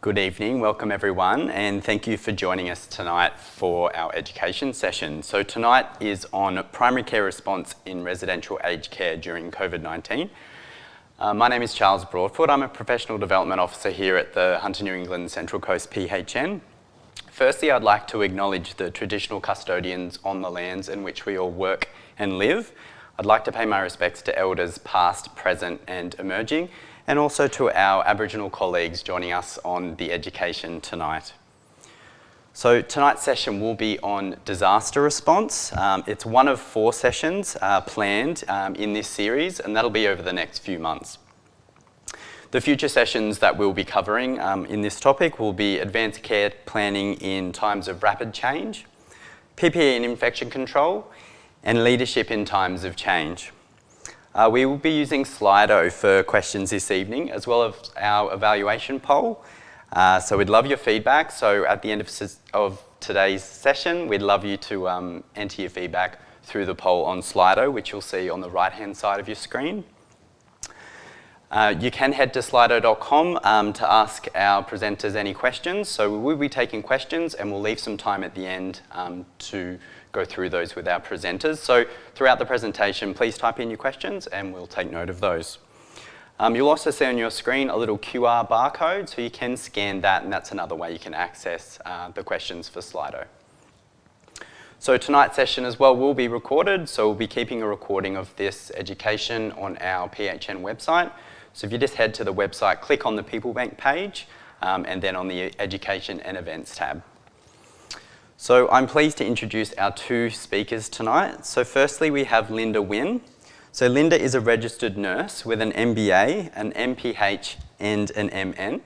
Good evening, welcome everyone, and thank you for joining us tonight for our education session. So tonight is on primary care response in residential aged care during COVID-19. My name is Charles Broadfoot. I'm a Professional Development Officer here at the Hunter New England Central Coast PHN. Firstly, I'd like to acknowledge the traditional custodians on the lands in which we all work and live. I'd like to pay my respects to elders past, present and emerging, and also to our Aboriginal colleagues joining us on the education tonight. So tonight's session will be on disaster response. It's one of 4 sessions planned in this series, and that'll be over the next few months. The future sessions that we'll be covering in this topic will be advanced care planning in times of rapid change, PPE and infection control, and leadership in times of change. We will be using Slido for questions this evening, as well as our evaluation poll. So we'd love your feedback. So at the end of today's session, we'd love you to enter your feedback through the poll on Slido, which you'll see on the right-hand side of your screen. You can head to slido.com to ask our presenters any questions. So we will be taking questions, and we'll leave some time at the end to go through those with our presenters. So throughout the presentation, please type in your questions and we'll take note of those. You'll also see on your screen a little QR barcode, so you can scan that, and that's another way you can access the questions for Slido. So tonight's session as well will be recorded, so we'll be keeping a recording of this education on our PHN website. So if you just head to the website, click on the People Bank page, and then on the Education and Events tab. So I'm pleased to introduce our 2 speakers tonight. So firstly, we have Linda Wynn. So Linda is a registered nurse with an MBA, an MPH and an MN.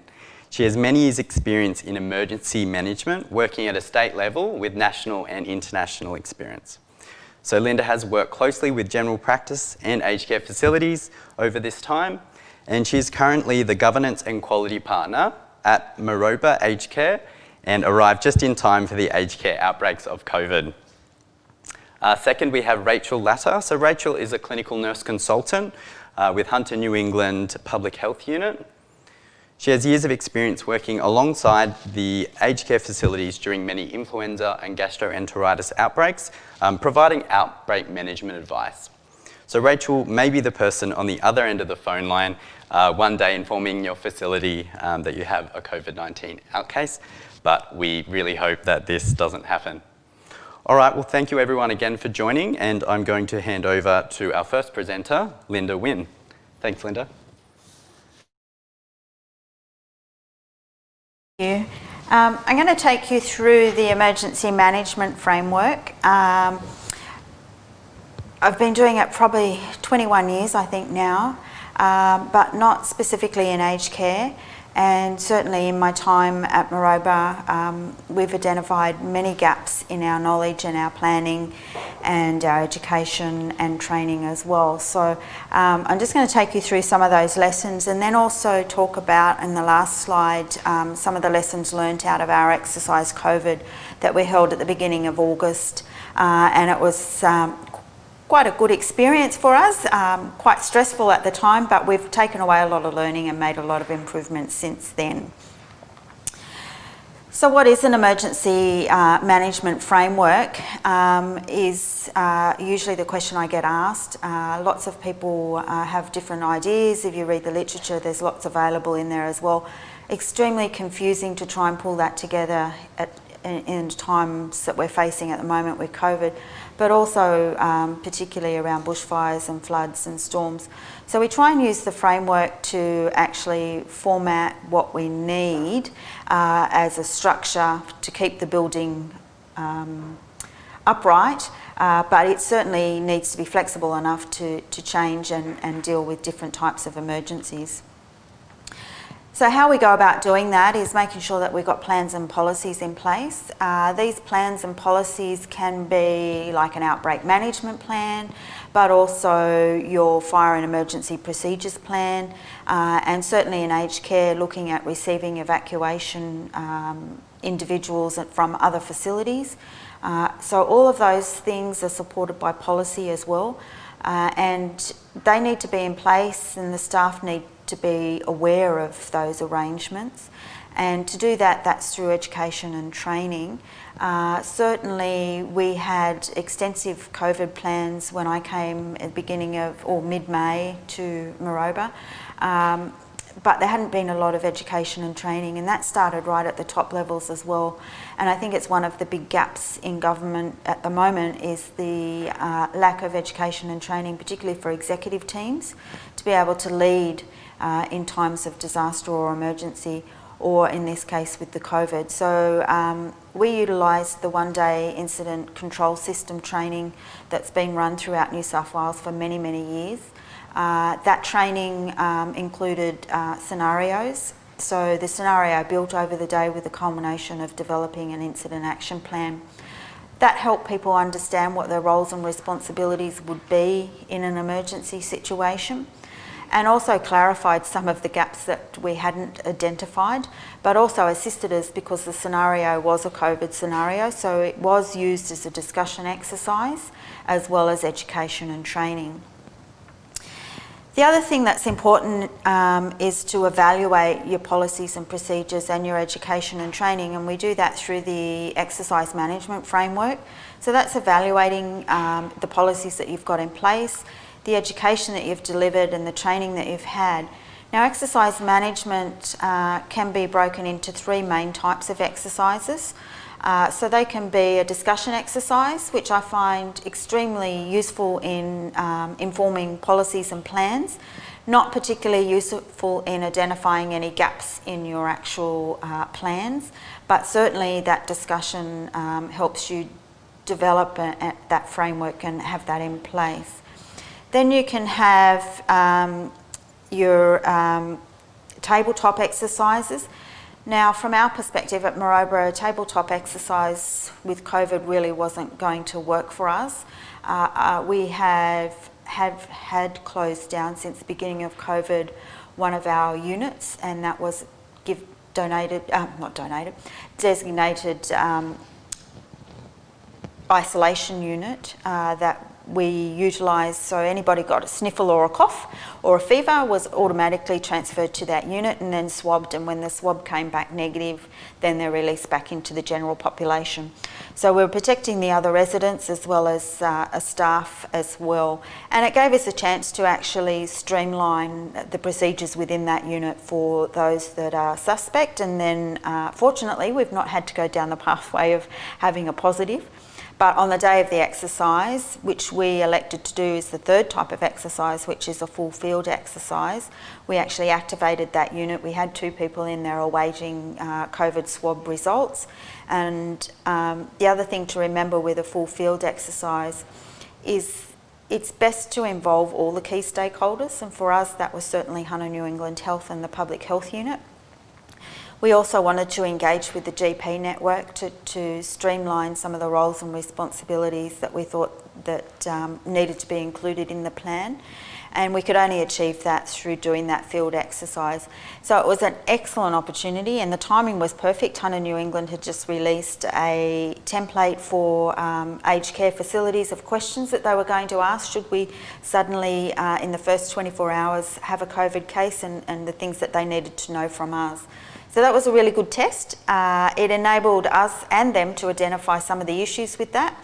She has many years' experience in emergency management, working at a state level with national and international experience. So Linda has worked closely with general practice and aged care facilities over this time, and she's currently the governance and quality partner at Maroba Aged Care, and arrived just in time for the aged care outbreaks of COVID. Second, we have Rachel Latter. So Rachel is a clinical nurse consultant with Hunter New England Public Health Unit. She has years of experience working alongside the aged care facilities during many influenza and gastroenteritis outbreaks, providing outbreak management advice. So Rachel may be the person on the other end of the phone line one day informing your facility that you have a COVID-19 out case, but we really hope that this doesn't happen. All right, well, thank you everyone again for joining, and I'm going to hand over to our first presenter, Linda Wynn. Thanks, Linda. Thank you. I'm going to take you through the emergency management framework. I've been doing it probably 21 years, I think now, but not specifically in aged care. And certainly in my time at Maroba, we've identified many gaps in our knowledge and our planning and our education and training as well. So I'm just going to take you through some of those lessons, and then also talk about, in the last slide, some of the lessons learnt out of our exercise COVID that we held at the beginning of August. And it was quite a good experience for us, quite stressful at the time, but we've taken away a lot of learning and made a lot of improvements since then. So what is an emergency management framework is usually the question I get asked. Lots of people have different ideas. If you read the literature, there's lots available in there as well. Extremely confusing to try and pull that together in times that we're facing at the moment with COVID, but also particularly around bushfires and floods and storms. So we try and use the framework to actually format what we need as a structure to keep the building upright, but it certainly needs to be flexible enough to change and deal with different types of emergencies. So how we go about doing that is making sure that we've got plans and policies in place. These plans and policies can be like an outbreak management plan, but also your fire and emergency procedures plan, and certainly in aged care, looking at receiving evacuation individuals from other facilities. So all of those things are supported by policy as well, and they need to be in place, and the staff need to be aware of those arrangements. And to do that, that's through education and training. Certainly we had extensive COVID plans when I came at the beginning of, or mid-May, to Maroba. But there hadn't been a lot of education and training, and that started right at the top levels as well. And I think it's one of the big gaps in government at the moment is the lack of education and training, particularly for executive teams, to be able to lead in times of disaster or emergency, or in this case with the COVID. So we utilised the one-day incident control system training that's been run throughout New South Wales for many, many years. That training included scenarios. So the scenario built over the day with the culmination of developing an incident action plan. That helped people understand what their roles and responsibilities would be in an emergency situation, and also clarified some of the gaps that we hadn't identified, but also assisted us because the scenario was a COVID scenario, so it was used as a discussion exercise as well as education and training. The other thing that's important is to evaluate your policies and procedures and your education and training, and we do that through the exercise management framework. So that's evaluating the policies that you've got in place, the education that you've delivered and the training that you've had. Now, exercise management can be broken into three main types of exercises. So they can be a discussion exercise, which I find extremely useful in informing policies and plans, not particularly useful in identifying any gaps in your actual plans, but certainly that discussion helps you develop that framework and have that in place. Then you can have your tabletop exercises. Now, from our perspective at Maroba, a tabletop exercise with COVID really wasn't going to work for us. We have had closed down since the beginning of COVID one of our units, and that was designated isolation unit that we utilised. So anybody got a sniffle or a cough or a fever was automatically transferred to that unit and then swabbed, and when the swab came back negative, then they're released back into the general population. So we're protecting the other residents as well as a staff as well, and it gave us a chance to actually streamline the procedures within that unit for those that are suspect, and then fortunately we've not had to go down the pathway of having a positive. But on the day of the exercise, which we elected to do is the third type of exercise, which is a full field exercise, we actually activated that unit. We had 2 people in there awaiting COVID swab results. And the other thing to remember with a full field exercise is it's best to involve all the key stakeholders. And for us, that was certainly Hunter New England Health and the Public Health Unit. We also wanted to engage with the GP network to streamline some of the roles and responsibilities that we thought that needed to be included in the plan. And we could only achieve that through doing that field exercise. So it was an excellent opportunity, and the timing was perfect. Hunter New England had just released a template for aged care facilities of questions that they were going to ask should we suddenly, in the first 24 hours, have a COVID case, and the things that they needed to know from us. So that was a really good test. It enabled us and them to identify some of the issues with that.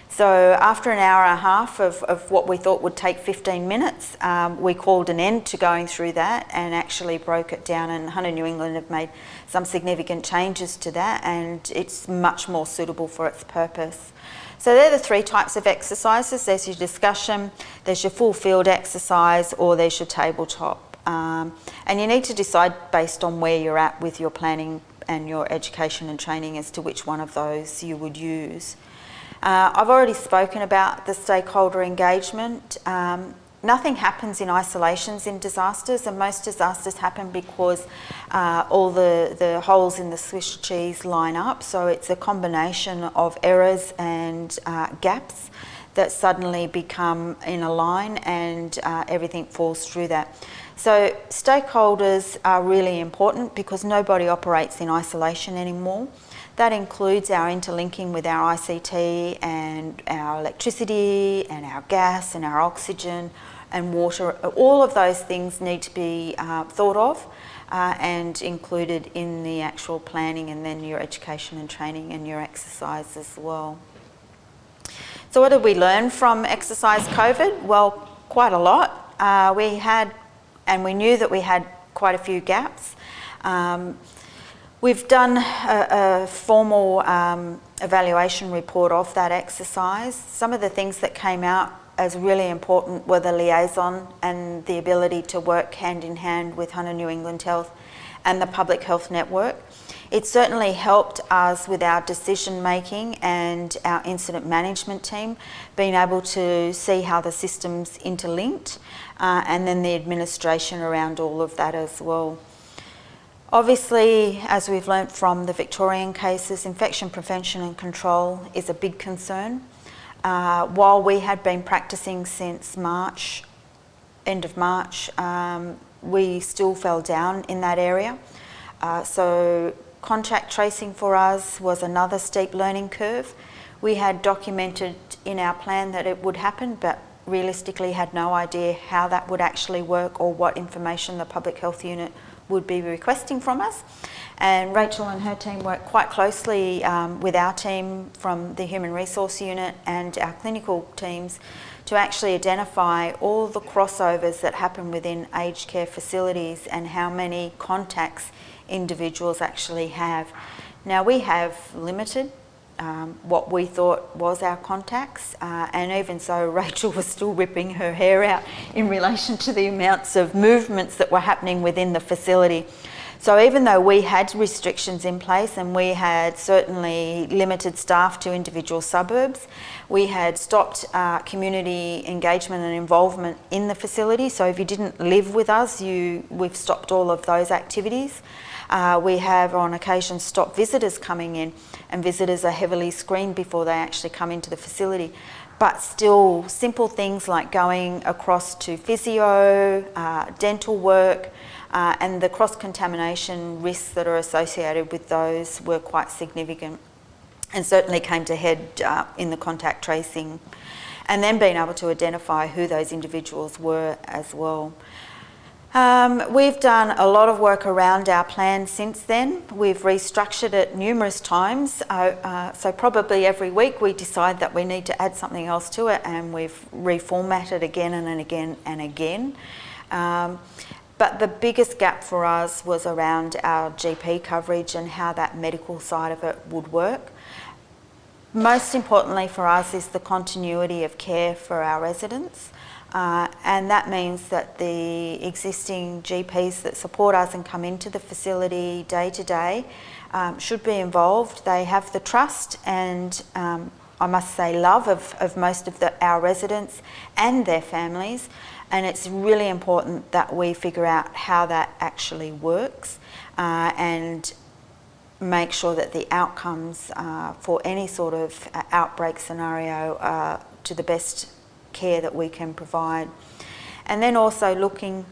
So after an hour and a half of what we thought would take 15 minutes, we called an end to going through that and actually broke it down, and Hunter New England have made some significant changes to that, and it's much more suitable for its purpose. So they're the 3 types of exercises. There's your discussion, there's your full field exercise, or there's your tabletop. And you need to decide based on where you're at with your planning and your education and training as to which one of those you would use. I've already spoken about the stakeholder engagement. Nothing happens in isolations in disasters, and most disasters happen because all the holes in the Swiss cheese line up. So it's a combination of errors and gaps that suddenly become in a line, and everything falls through that. So stakeholders are really important because nobody operates in isolation anymore. That includes our interlinking with our ICT and our electricity and our gas and our oxygen and water. All of those things need to be thought of. and included in the actual planning, and then your education and training and your exercise as well. So what did we learn from Exercise COVID? Well, quite a lot. We knew that we had quite a few gaps. We've done a formal evaluation report of that exercise. Some of the things that came out as really important were the liaison and the ability to work hand in hand with Hunter New England Health and the Public Health Network. It certainly helped us with our decision making and our incident management team, being able to see how the systems interlinked, and then the administration around all of that as well. Obviously, as we've learnt from the Victorian cases, infection prevention and control is a big concern. While we had been practicing since March, end of March, we still fell down in that area. So contact tracing for us was another steep learning curve. We had documented in our plan that it would happen, but realistically had no idea how that would actually work or what information the Public Health Unit would be requesting from us. And Rachel and her team worked quite closely with our team from the Human Resource Unit and our clinical teams to actually identify all the crossovers that happen within aged care facilities and how many contacts individuals actually have. Now, we have limited what we thought was our contacts, and even so, Rachel was still ripping her hair out in relation to the amounts of movements that were happening within the facility. So even though we had restrictions in place and we had certainly limited staff to individual suburbs, we had stopped community engagement and involvement in the facility. So if you didn't live with us, we've stopped all of those activities. We have on occasion stopped visitors coming in, and visitors are heavily screened before they actually come into the facility. But still, simple things like going across to physio, dental work, and the cross-contamination risks that are associated with those were quite significant, and certainly came to head in the contact tracing, and then being able to identify who those individuals were as well. We've done a lot of work around our plan since then. We've restructured it numerous times, so probably every week we decide that we need to add something else to it, and we've reformatted again and again and again. But the biggest gap for us was around our GP coverage and how that medical side of it would work. Most importantly for us is the continuity of care for our residents. And that means that the existing GPs that support us and come into the facility day to day should be involved. They have the trust and I must say love of most of our residents and their families, and it's really important that we figure out how that actually works and make sure that the outcomes for any sort of outbreak scenario are to the best care that we can provide. And then also looking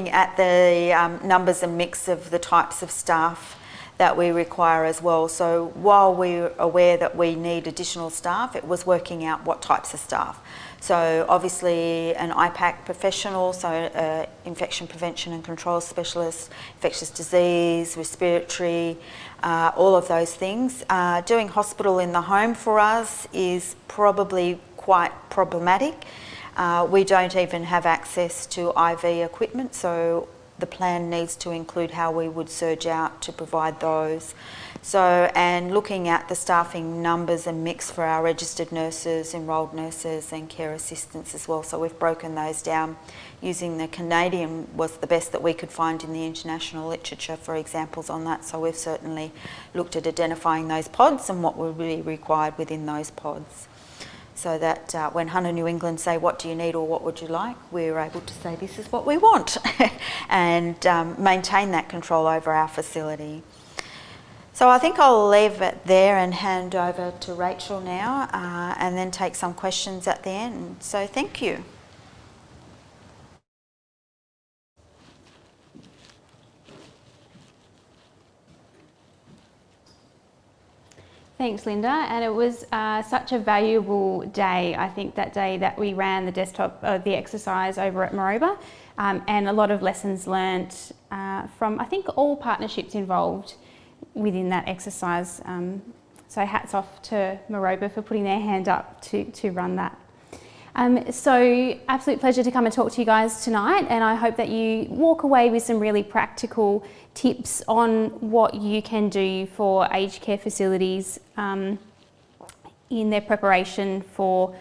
at the numbers and mix of the types of staff that we require as well. So while we're aware that we need additional staff, it was working out what types of staff. So obviously an IPAC professional, so infection prevention and control specialist, infectious disease, respiratory, all of those things. Doing hospital in the home for us is probably quite problematic. We don't even have access to IV equipment, so the plan needs to include how we would surge out to provide those. So, and looking at the staffing numbers and mix for our registered nurses, enrolled nurses and care assistants as well. So we've broken those down using the Canadian was the best that we could find in the international literature for examples on that. So we've certainly looked at identifying those pods and what will be required within those pods, so that when Hunter New England say, what do you need or what would you like, we're able to say, this is what we want and maintain that control over our facility. So I think I'll leave it there and hand over to Rachel now and then take some questions at the end. So thank you. Thanks, Linda. And it was such a valuable day, I think, that day that we ran the the exercise over at Maroba, and a lot of lessons learnt from, I think, all partnerships involved within that exercise. So hats off to Maroba for putting their hand up to run that. So absolute pleasure to come and talk to you guys tonight, and I hope that you walk away with some really practical tips on what you can do for aged care facilities in their preparation for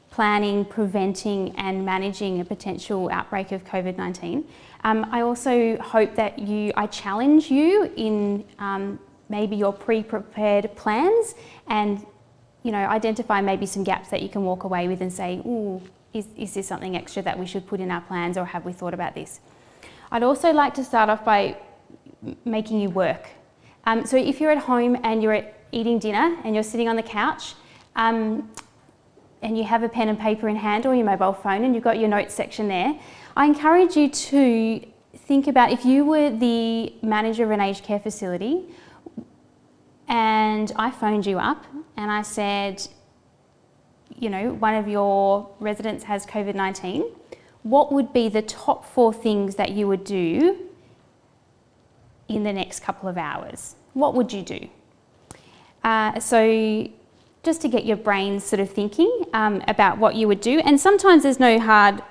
planning, preventing and managing a potential outbreak of COVID-19. I also hope that I challenge you in maybe your pre-prepared plans, and identify maybe some gaps that you can walk away with and say, ooh, is this something extra that we should put in our plans, or have we thought about this? I'd also like to start off by making you work. So if you're at home and you're eating dinner and you're sitting on the couch and you have a pen and paper in hand or your mobile phone and you've got your notes section there, I encourage you to think about if you were the manager of an aged care facility and I phoned you up and I said, one of your residents has COVID-19, what would be the top 4 things that you would do in the next couple of hours? What would you do? So just to get your brains sort of thinking about what you would do. And sometimes there's no hard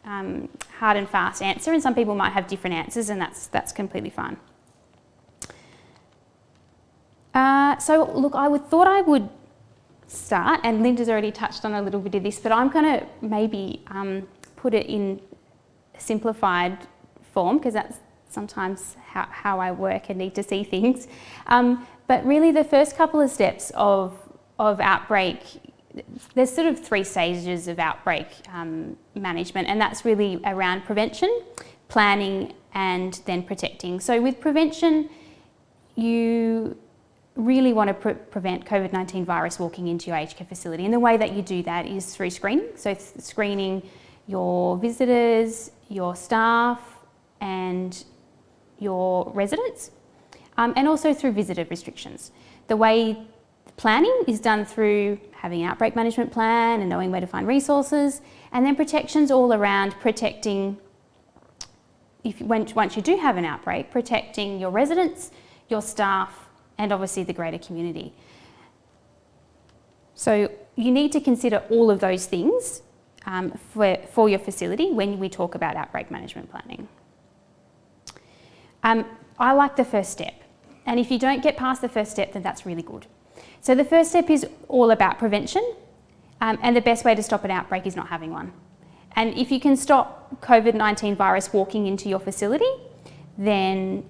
and fast answer, and some people might have different answers, and that's completely fine. So look, thought I would start, and Linda's already touched on a little bit of this, but I'm going to maybe put it in simplified form, because that's sometimes how I work and need to see things. But really the first couple of steps of outbreak, there's sort of 3 stages of outbreak management, and that's really around prevention, planning and then protecting. So with prevention, you really want to prevent COVID-19 virus walking into your aged care facility, and the way that you do that is through screening. So screening your visitors, your staff and your residents, and also through visitor restrictions. The way planning is done through having an outbreak management plan and knowing where to find resources, and then protections all around protecting, once you do have an outbreak, protecting your residents, your staff, and obviously the greater community. So you need to consider all of those things for your facility when we talk about outbreak management planning. I like the first step, and if you don't get past the first step, then that's really good. So the first step is all about prevention, and the best way to stop an outbreak is not having one. And if you can stop COVID-19 virus walking into your facility, then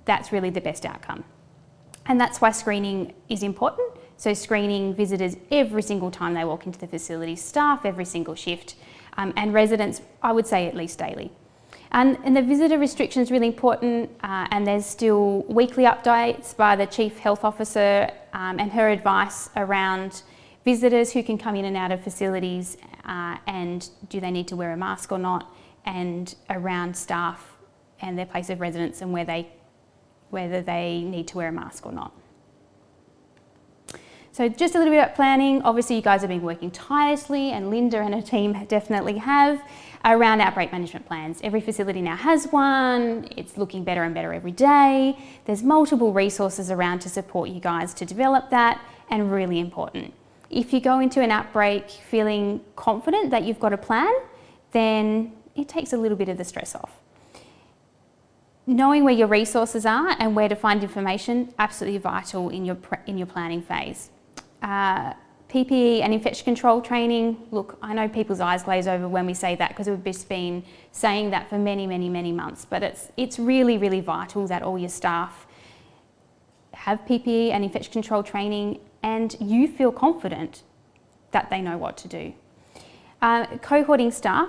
that's really the best outcome. And that's why screening is important. So screening visitors every single time they walk into the facility, staff every single shift, and residents, I would say at least daily. And the visitor restriction is really important, and there's still weekly updates by the Chief Health Officer and her advice around visitors who can come in and out of facilities, and do they need to wear a mask or not, and around staff and their place of residence and whether they need to wear a mask or not. So just a little bit about planning. Obviously you guys have been working tirelessly, and Linda and her team definitely have, around outbreak management plans. Every facility now has one. It's looking better and better every day. There's multiple resources around to support you guys to develop that, and really important. If you go into an outbreak feeling confident that you've got a plan, then it takes a little bit of the stress off. Knowing where your resources are and where to find information, absolutely vital in your planning phase. PPE and infection control training. Look, I know people's eyes glaze over when we say that, because we've just been saying that for many, many, many months, but it's really, really vital that all your staff have PPE and infection control training, and you feel confident that they know what to do. Cohorting staff.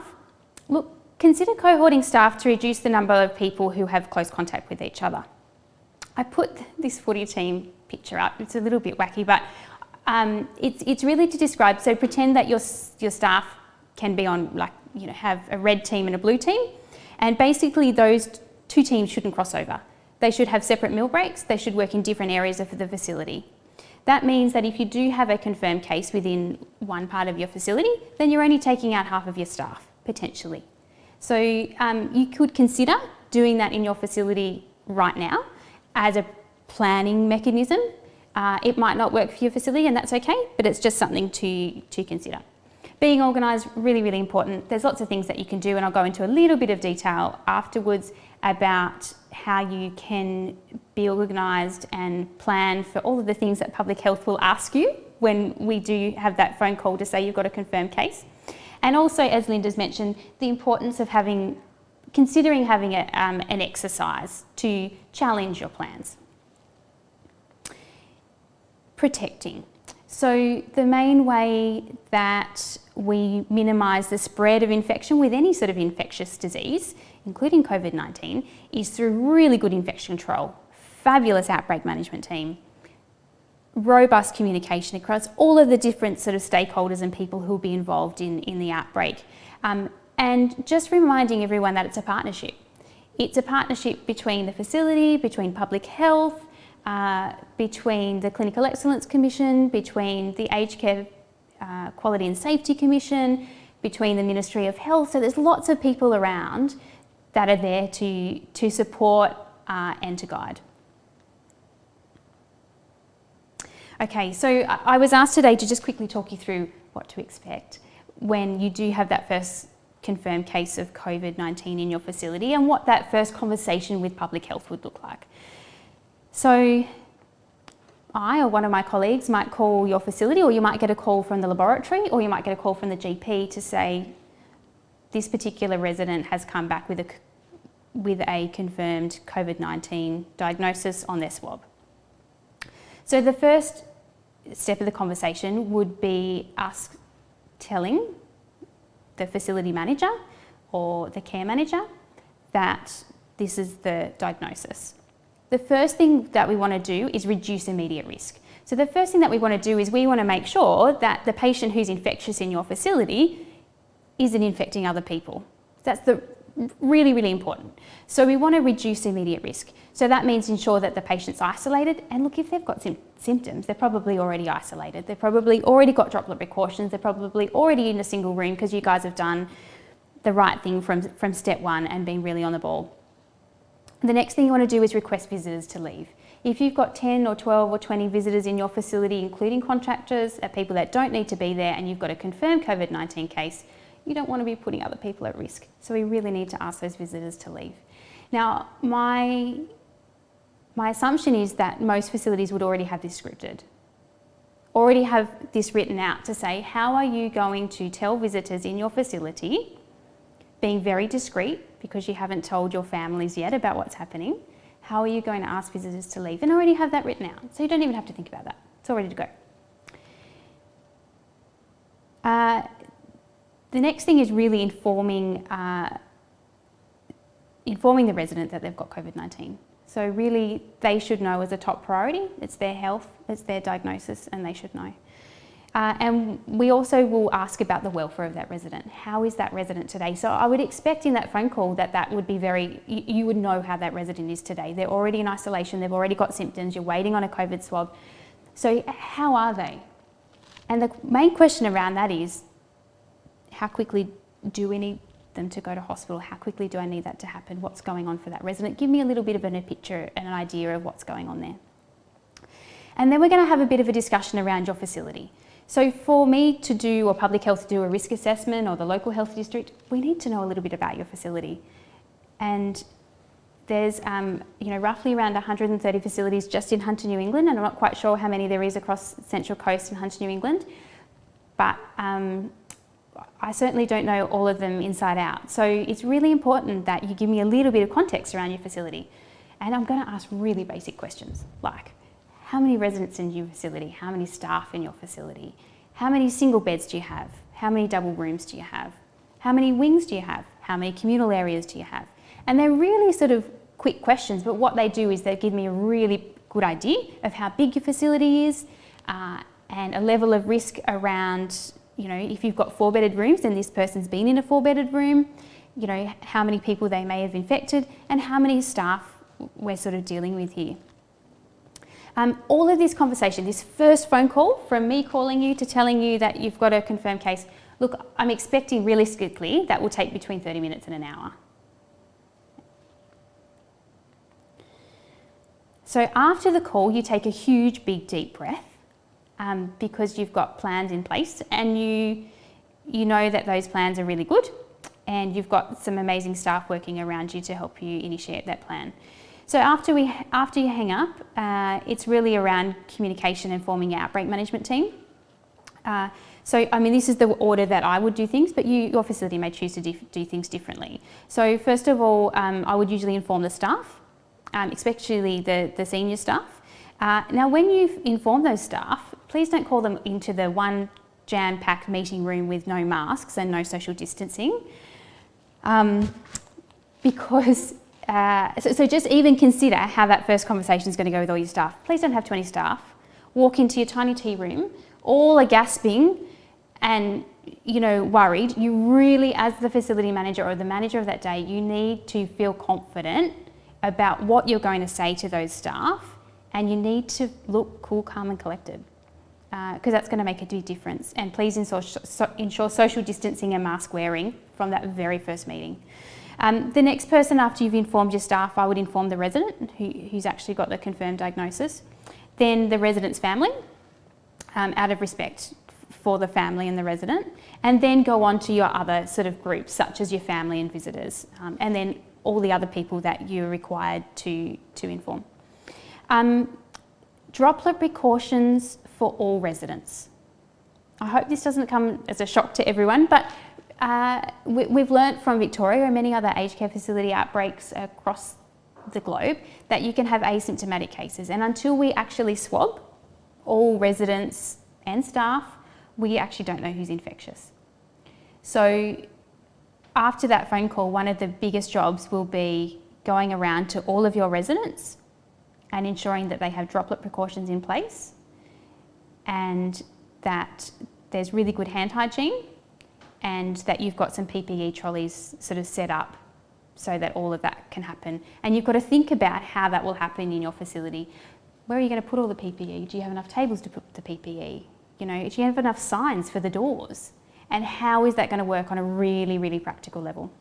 Look, consider cohorting staff to reduce the number of people who have close contact with each other. I put this footy team picture up. It's a little bit wacky, but it's really to describe, so pretend that your staff can be on, have a red team and a blue team, and basically those 2 teams shouldn't cross over. They should have separate meal breaks. They should work in different areas of the facility. That means that if you do have a confirmed case within one part of your facility, then you're only taking out half of your staff, potentially. So you could consider doing that in your facility right now as a planning mechanism. It might not work for your facility, and that's okay, but it's just something to consider. Being organised, really, really important. There's lots of things that you can do, and I'll go into a little bit of detail afterwards about how you can be organised and plan for all of the things that public health will ask you when we do have that phone call to say you've got a confirmed case. And also, as Linda's mentioned, the importance of considering having an exercise to challenge your plans. Protecting. So the main way that we minimise the spread of infection with any sort of infectious disease, including COVID-19, is through really good infection control, fabulous outbreak management team, robust communication across all of the different sort of stakeholders and people who will be involved in the outbreak. And just reminding everyone that it's a partnership. It's a partnership between the facility, between public health, between the Clinical Excellence Commission, between the Aged Care Quality and Safety Commission, between the Ministry of Health. So there's lots of people around that are there to support and to guide. Okay, so I was asked today to just quickly talk you through what to expect when you do have that first confirmed case of COVID-19 in your facility and what that first conversation with public health would look like. So I or one of my colleagues might call your facility, or you might get a call from the laboratory, or you might get a call from the GP to say this particular resident has come back with a confirmed COVID-19 diagnosis on their swab. So the first step of the conversation would be us telling the facility manager or the care manager that this is the diagnosis. The first thing that we want to do is reduce immediate risk. So the first thing that we want to do is we want to make sure that the patient who's infectious in your facility isn't infecting other people. That's really, really important. So we want to reduce immediate risk. So that means ensure that the patient's isolated. And look, if they've got symptoms, they're probably already isolated. They've probably already got droplet precautions. They're probably already in a single room because you guys have done the right thing from step one and been really on the ball. The next thing you want to do is request visitors to leave. If you've got 10 or 12 or 20 visitors in your facility, including contractors, people that don't need to be there, and you've got a confirmed COVID-19 case, you don't want to be putting other people at risk. So we really need to ask those visitors to leave. Now, my assumption is that most facilities would already have this scripted, already have this written out to say, how are you going to tell visitors in your facility, being very discreet because you haven't told your families yet about what's happening, how are you going to ask visitors to leave? And already have that written out. So you don't even have to think about that. It's all ready to go. The next thing is really informing the resident that they've got COVID-19. So really, they should know as a top priority. It's their health, it's their diagnosis, and they should know. And we also will ask about the welfare of that resident. How is that resident today? So I would expect in that phone call that would be you would know how that resident is today. They're already in isolation, they've already got symptoms, you're waiting on a COVID swab. So how are they? And the main question around that is, how quickly do we need them to go to hospital? How quickly do I need that to happen? What's going on for that resident? Give me a little bit of a picture and an idea of what's going on there. And then we're going to have a bit of a discussion around your facility. So for me to do, or public health to do a risk assessment, or the local health district, we need to know a little bit about your facility. And there's roughly around 130 facilities just in Hunter, New England, and I'm not quite sure how many there is across Central Coast and Hunter, New England, but I certainly don't know all of them inside out. So it's really important that you give me a little bit of context around your facility. And I'm going to ask really basic questions like, how many residents in your facility? How many staff in your facility? How many single beds do you have? How many double rooms do you have? How many wings do you have? How many communal areas do you have? And they're really sort of quick questions, but what they do is they give me a really good idea of how big your facility is and a level of risk around, if you've got 4-bedded rooms, then this person's been in a 4-bedded room, how many people they may have infected, and how many staff we're sort of dealing with here. All of this conversation, this first phone call from me calling you to telling you that you've got a confirmed case, look, I'm expecting realistically that will take between 30 minutes and an hour. So after the call, you take a huge, big, deep breath because you've got plans in place and you know that those plans are really good and you've got some amazing staff working around you to help you initiate that plan. So after you hang up, it's really around communication and forming your outbreak management team. So, I mean, this is the order that I would do things, but your facility may choose to do things differently. So first of all, I would usually inform the staff, especially the senior staff. Now, when you inform those staff, please don't call them into the one jam-packed meeting room with no masks and no social distancing, because so just even consider how that first conversation is going to go with all your staff. Please don't have 20 staff. Walk into your tiny tea room, all are gasping and, you know, worried. You really, as the facility manager or the manager of that day, you need to feel confident about what you're going to say to those staff, and you need to look cool, calm and collected, because that's going to make a big difference. And please ensure social distancing and mask wearing from that very first meeting. The next person after you've informed your staff, I would inform the resident who's actually got the confirmed diagnosis, then the resident's family, out of respect for the family and the resident, and then go on to your other sort of groups, such as your family and visitors, and then all the other people that you're required to inform. Droplet precautions for all residents. I hope this doesn't come as a shock to everyone, but we've learnt from Victoria and many other aged care facility outbreaks across the globe that you can have asymptomatic cases, and until we actually swab all residents and staff, we actually don't know who's infectious. So after that phone call, one of the biggest jobs will be going around to all of your residents and ensuring that they have droplet precautions in place and that there's really good hand hygiene and that you've got some PPE trolleys sort of set up so that all of that can happen. And you've got to think about how that will happen in your facility. Where are you going to put all the PPE? Do you have enough tables to put the PPE? You know, do you have enough signs for the doors? And how is that going to work on a really, really practical level?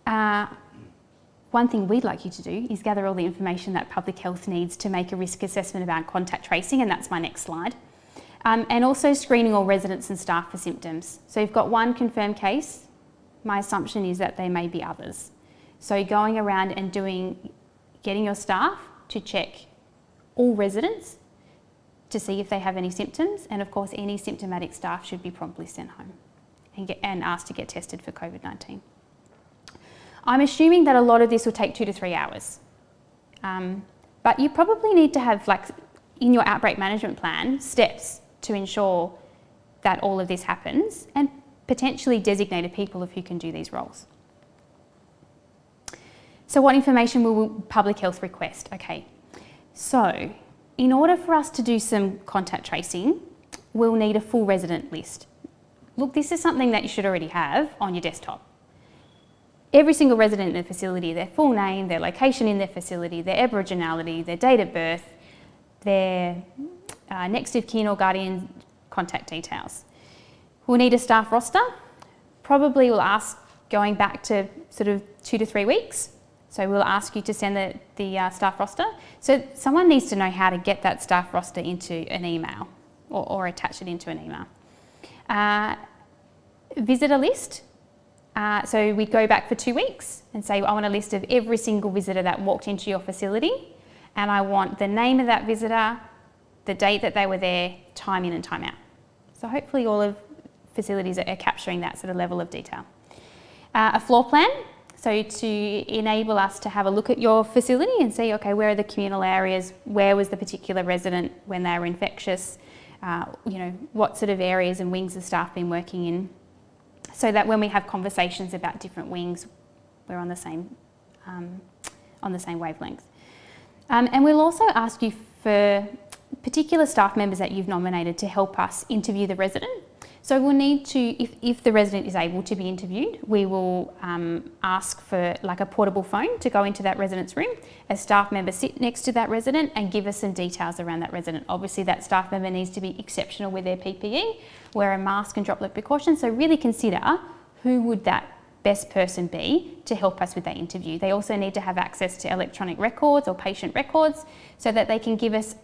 One thing we'd like you to do is gather all the information that public health needs to make a risk assessment about contact tracing, and that's my next slide. And also screening all residents and staff for symptoms. So you've got one confirmed case. My assumption is that there may be others. So going around and getting your staff to check all residents to see if they have any symptoms, and of course any symptomatic staff should be promptly sent home and asked to get tested for COVID-19. I'm assuming that a lot of this will take 2 to 3 hours, but you probably need to have, like, in your outbreak management plan, steps to ensure that all of this happens and potentially designated people of who can do these roles. So what information will public health request? Okay, so in order for us to do some contact tracing, we'll need a full resident list. Look, this is something that you should already have on your desktop. Every single resident in the facility, their full name, their location in their facility, their aboriginality, their date of birth, their next of kin or guardian contact details. We'll need a staff roster. Probably we'll ask going back to sort of 2 to 3 weeks. So we'll ask you to send the staff roster. So someone needs to know how to get that staff roster into an email or attach it into an email. Visitor list. So we go back for 2 weeks and say, I want a list of every single visitor that walked into your facility, and I want the name of that visitor, the date that they were there, time in and time out. So hopefully all of facilities are capturing that sort of level of detail. A floor plan, so to enable us to have a look at your facility and see, okay, where are the communal areas, where was the particular resident when they were infectious, you know, what sort of areas and wings the staff been working in, so that when we have conversations about different wings, we're on the same wavelength. And we'll also ask you for particular staff members that you've nominated to help us interview the resident. So we'll need to, if the resident is able to be interviewed, we will ask for like a portable phone to go into that resident's room. A staff member sit next to that resident and give us some details around that resident. Obviously that staff member needs to be exceptional with their PPE, wear a mask and droplet precautions. So really consider who would that best person be to help us with that interview. They also need to have access to electronic records or patient records so that they can give us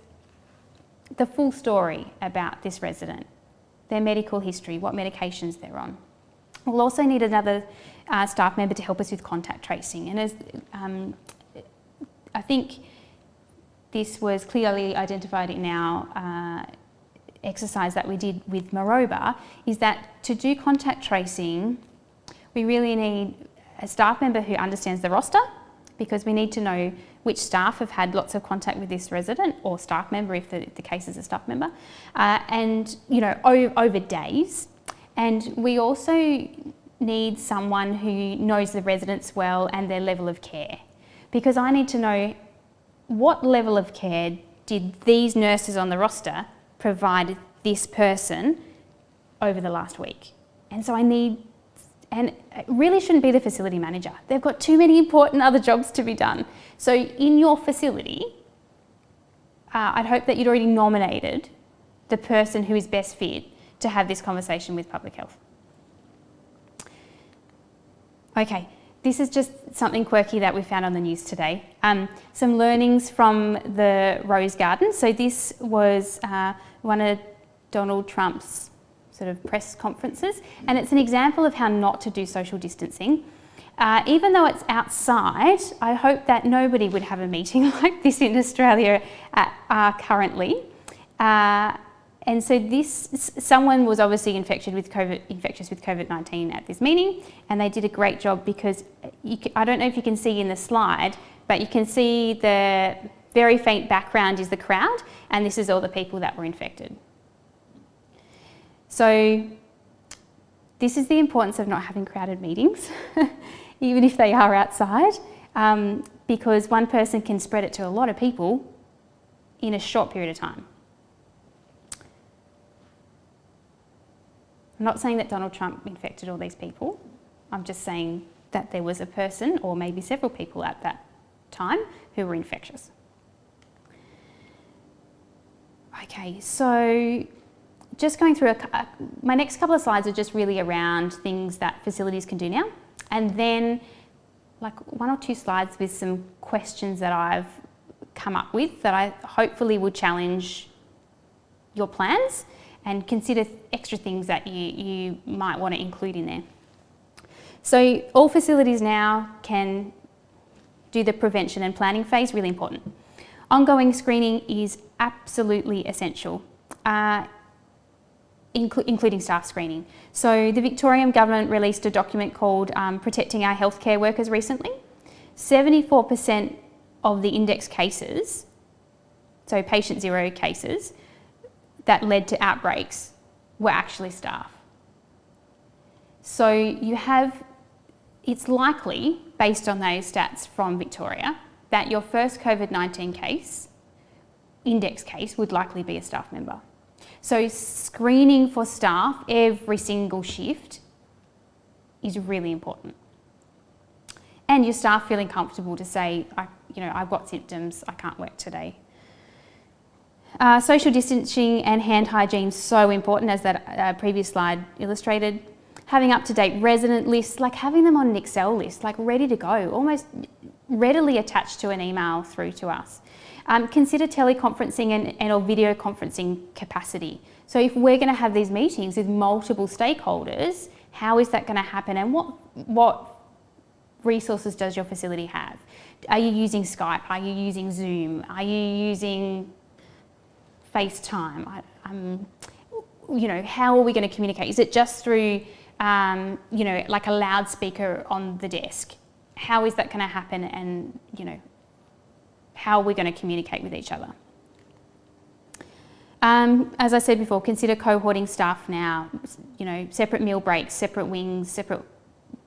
the full story about this resident, their medical history, what medications they're on. We'll also need another staff member to help us with contact tracing. And as I think this was clearly identified in our exercise that we did with Maroba, is that to do contact tracing, we really need a staff member who understands the roster, because we need to know which staff have had lots of contact with this resident, or staff member if the case is a staff member, and over days. And we also need someone who knows the residents well and their level of care, because I need to know what level of care did these nurses on the roster provide this person over the last week. And so and it really shouldn't be the facility manager. They've got too many important other jobs to be done. So in your facility, I'd hope that you'd already nominated the person who is best fit to have this conversation with public health. Okay, this is just something quirky that we found on the news today. Some learnings from the Rose Garden. So this was one of Donald Trump's sort of press conferences, and it's an example of how not to do social distancing. Even though it's outside, I hope that nobody would have a meeting like this in Australia currently. And so someone was obviously infectious with COVID-19 at this meeting, and they did a great job, because I don't know if you can see in the slide, but you can see the very faint background is the crowd, and this is all the people that were infected. So this is the importance of not having crowded meetings, even if they are outside, because one person can spread it to a lot of people in a short period of time. I'm not saying that Donald Trump infected all these people. I'm just saying that there was a person, or maybe several people at that time, who were infectious. Okay, so just going through my next couple of slides are just really around things that facilities can do now, and then like 1 or 2 slides with some questions that I've come up with that I hopefully will challenge your plans, and consider extra things that you might want to include in there. So all facilities now can do the prevention and planning phase, really important. Ongoing screening is absolutely essential. Including staff screening. So the Victorian government released a document called Protecting Our Healthcare Workers recently. 74% of the index cases, so patient zero cases, that led to outbreaks were actually staff. So it's likely, based on those stats from Victoria, that your first COVID-19 case, index case, would likely be a staff member. So screening for staff every single shift is really important. And your staff feeling comfortable to say, I've got symptoms, I can't work today. Social distancing and hand hygiene, so important, as that previous slide illustrated. Having up-to-date resident lists, like having them on an Excel list, like ready to go, almost readily attached to an email through to us. Consider teleconferencing and or video conferencing capacity. So if we're going to have these meetings with multiple stakeholders, how is that going to happen, and what resources does your facility have? Are you using Skype? Are you using Zoom? Are you using FaceTime? How are we going to communicate? Is it just through, like a loudspeaker on the desk? How is that going to happen, and, how are we going to communicate with each other? As I said before, consider cohorting staff now, separate meal breaks, separate wings, separate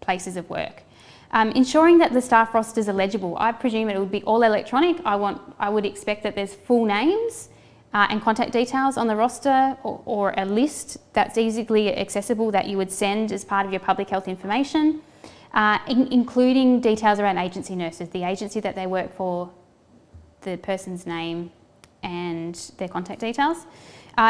places of work. Ensuring that the staff rosters are legible. I presume it would be all electronic. I would expect that there's full names and contact details on the roster or a list that's easily accessible that you would send as part of your public health information, including details around agency nurses, the agency that they work for, the person's name and their contact details.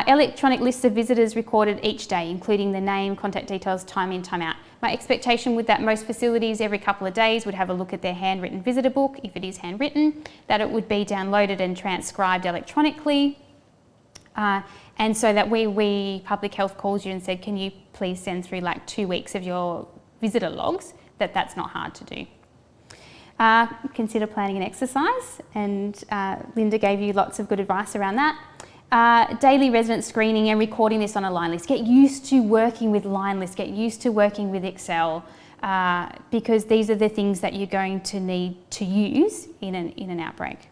Electronic lists of visitors recorded each day, including the name, contact details, time in, time out. My expectation would that most facilities every couple of days would have a look at their handwritten visitor book, if it is handwritten, that it would be downloaded and transcribed electronically. And so that we public health calls you and said, can you please send through like 2 weeks of your visitor logs, that's not hard to do. Consider planning an exercise, and Linda gave you lots of good advice around that. Daily resident screening and recording this on a line list. Get used to working with line lists, get used to working with Excel, because these are the things that you're going to need to use in an outbreak.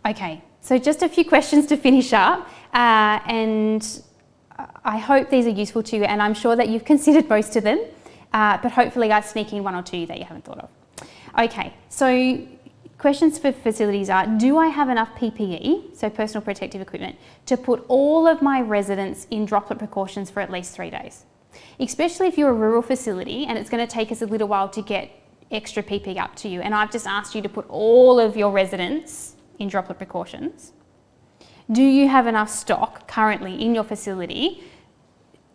Okay, so just a few questions to finish up, and I hope these are useful to you, and I'm sure that you've considered most of them, but hopefully I sneak in one or two that you haven't thought of. Okay, so questions for facilities are, do I have enough PPE, so personal protective equipment, to put all of my residents in droplet precautions for at least 3 days? Especially if you're a rural facility and it's going to take us a little while to get extra PPE up to you, and I've just asked you to put all of your residents in droplet precautions. Do you have enough stock currently in your facility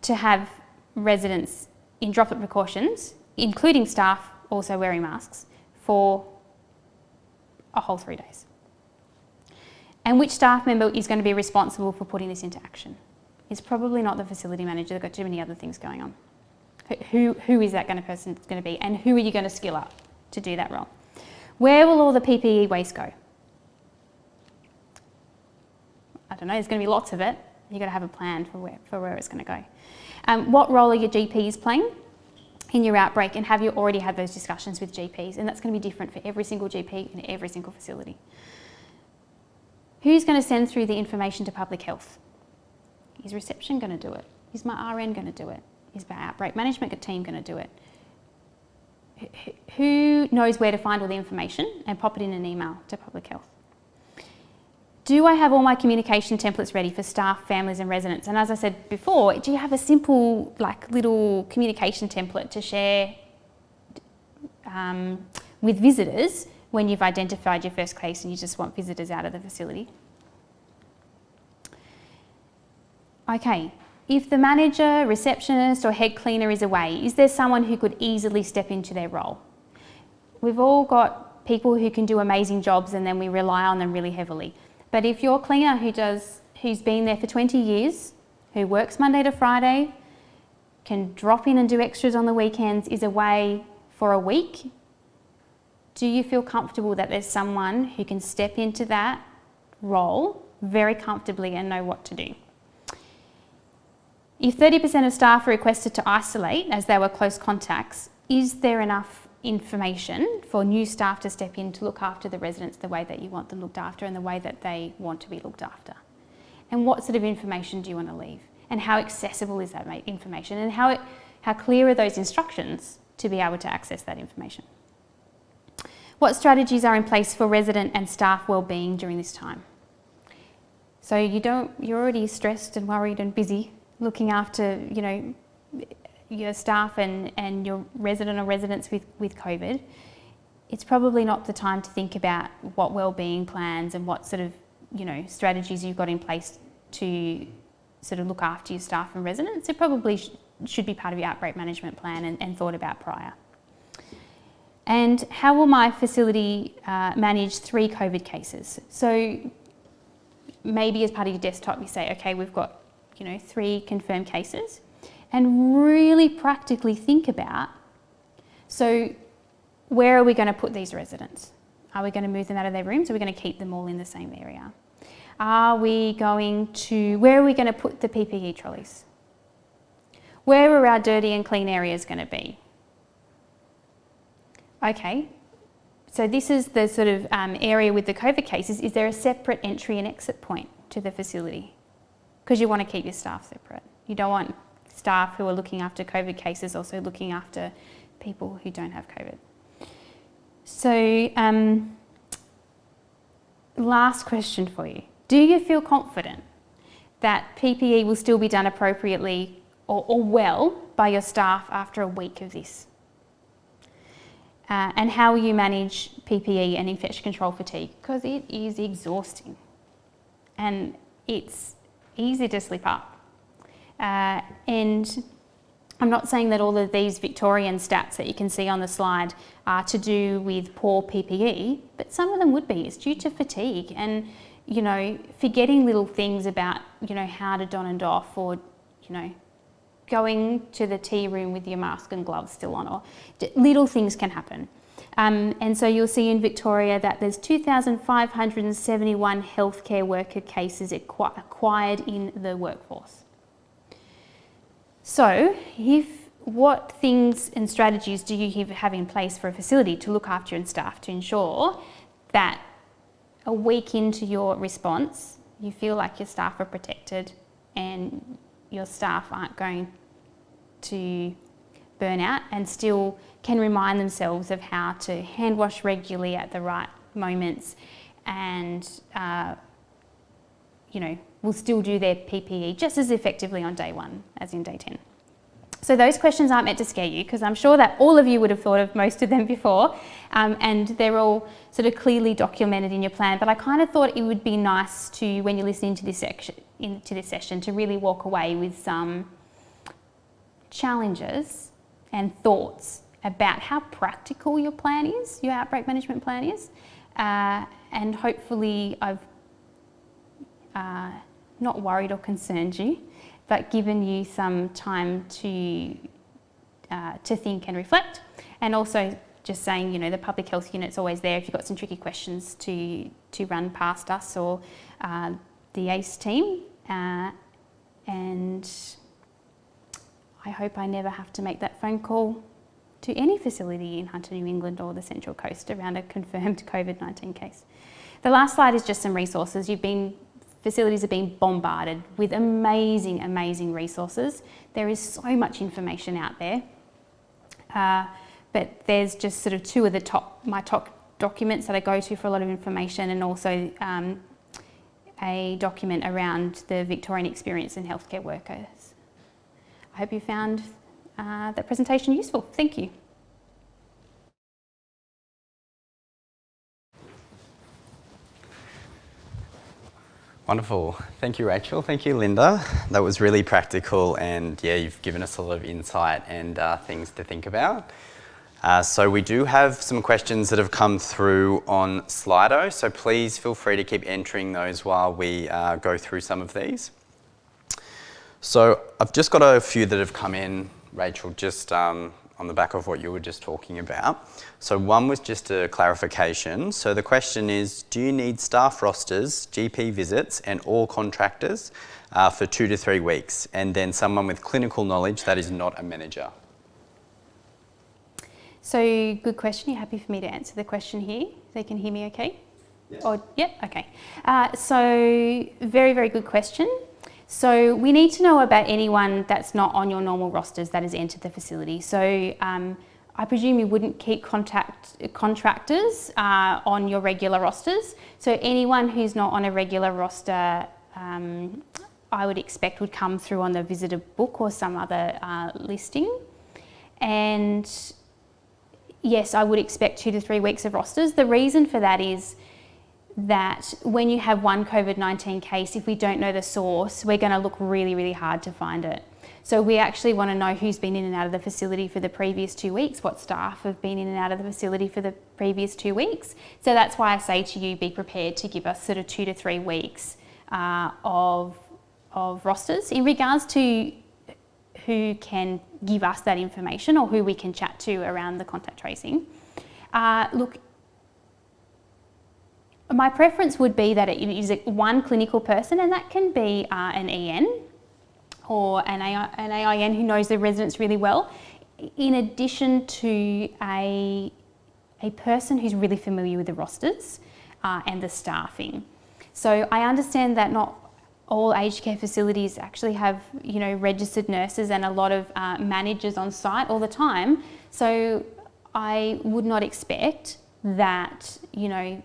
to have residents in droplet precautions, including staff also wearing masks, for a whole 3 days? And which staff member is going to be responsible for putting this into action? It's probably not the facility manager. They've got too many other things going on. Who is that person going to be, and who are you going to skill up to do that role? Where will all the PPE waste go? I don't know, there's going to be lots of it. You've got to have a plan for where it's going to go. What role are your GPs playing in your outbreak, and have you already had those discussions with GPs? And that's going to be different for every single GP in every single facility. Who's going to send through the information to public health? Is reception going to do it? Is my RN going to do it? Is my outbreak management team going to do it? Who knows where to find all the information and pop it in an email to public health? Do I have all my communication templates ready for staff, families and residents? And as I said before, do you have a simple little communication template to share with visitors when you've identified your first case and you just want visitors out of the facility? Okay, if the manager, receptionist or head cleaner is away, is there someone who could easily step into their role? We've all got people who can do amazing jobs and then we rely on them really heavily. But if your cleaner who's been there for 20 years, who works Monday to Friday, can drop in and do extras on the weekends, is away for a week, do you feel comfortable that there's someone who can step into that role very comfortably and know what to do? If 30% of staff are requested to isolate as they were close contacts, is there enough information for new staff to step in to look after the residents the way that you want them looked after and the way that they want to be looked after? And what sort of information do you want to leave? And how accessible is that information? And how clear are those instructions to be able to access that information? What strategies are in place for resident and staff wellbeing during this time? So you're already stressed and worried and busy looking after, your staff and your resident or residents with COVID. It's probably not the time to think about what wellbeing plans and what sort of, strategies you've got in place to sort of look after your staff and residents. It probably should be part of your outbreak management plan and thought about prior. And how will my facility manage 3 COVID cases? So maybe as part of your desktop you say, okay, we've got 3 confirmed cases, and really practically think about, so where are we going to put these residents? Are we going to move them out of their rooms? Or are we going to keep them all in the same area? Where are we going to put the PPE trolleys? Where are our dirty and clean areas going to be? Okay, so this is the sort of area with the COVID cases. Is there a separate entry and exit point to the facility? Because you want to keep your staff separate. You don't want staff who are looking after COVID cases also looking after people who don't have COVID. So last question for you. Do you feel confident that PPE will still be done appropriately or well by your staff after a week of this? And how will you manage PPE and infection control fatigue? Because it is exhausting and it's easy to slip up. And I'm not saying that all of these Victorian stats that you can see on the slide are to do with poor PPE, but some of them would be. It's due to fatigue and, you know, forgetting little things about, you know, how to don and doff, or, you know, going to the tea room with your mask and gloves still on, or little things can happen. And so you'll see in Victoria that there's 2,571 healthcare worker cases acquired in the workforce. So, what things and strategies do you have in place for a facility to look after your staff to ensure that a week into your response, you feel like your staff are protected and your staff aren't going to burn out and still can remind themselves of how to hand wash regularly at the right moments and, you know, will still do their PPE just as effectively on day one as in day 10. So those questions aren't meant to scare you, because I'm sure that all of you would have thought of most of them before, and they're all sort of clearly documented in your plan. But I kind of thought it would be nice to, when you're listening to this session, to really walk away with some challenges and thoughts about how practical your plan is, your outbreak management plan is, and hopefully I've not worried or concerned you, but given you some time to think and reflect, and also just saying, you know, the public health unit's always there if you've got some tricky questions to run past us or the ACE team, and I hope I never have to make that phone call to any facility in Hunter, New England or the Central Coast around a confirmed COVID-19 case. The last slide is just some resources. Facilities have been bombarded with amazing, amazing resources. There is so much information out there, but there's just sort of two of my top documents that I go to for a lot of information, and also a document around the Victorian experience in healthcare workers. I hope you found that presentation useful. Thank you. Wonderful. Thank you, Rachel. Thank you, Linda. That was really practical, and yeah, you've given us a lot of insight and things to think about. So we do have some questions that have come through on Slido, so please feel free to keep entering those while we go through some of these. So I've just got a few that have come in, Rachel, just on the back of what you were just talking about. So one was just a clarification. So the question is, do you need staff rosters, GP visits and all contractors for 2 to 3 weeks, and then someone with clinical knowledge that is not a manager? So good question. Are you happy for me to answer the question here? They can hear me okay? Yes. Okay. So very, very good question. So we need to know about anyone that's not on your normal rosters that has entered the facility. So I presume you wouldn't keep contractors on your regular rosters. So anyone who's not on a regular roster, I would expect would come through on the visitor book or some other listing. And yes, I would expect 2 to 3 weeks of rosters. The reason for that is that when you have one COVID-19 case, if we don't know the source, we're going to look really, really hard to find it. So we actually want to know who's been in and out of the facility for the previous 2 weeks, what staff have been in and out of the facility for the previous 2 weeks. So that's why I say to you, be prepared to give us sort of 2 to 3 weeks of rosters. In regards to who can give us that information or who we can chat to around the contact tracing, look, my preference would be that it is one clinical person, and that can be an EN or an AIN who knows the residents really well, in addition to a person who's really familiar with the rosters and the staffing. So I understand that not all aged care facilities actually have, you know, registered nurses and a lot of managers on site all the time. So I would not expect that, you know,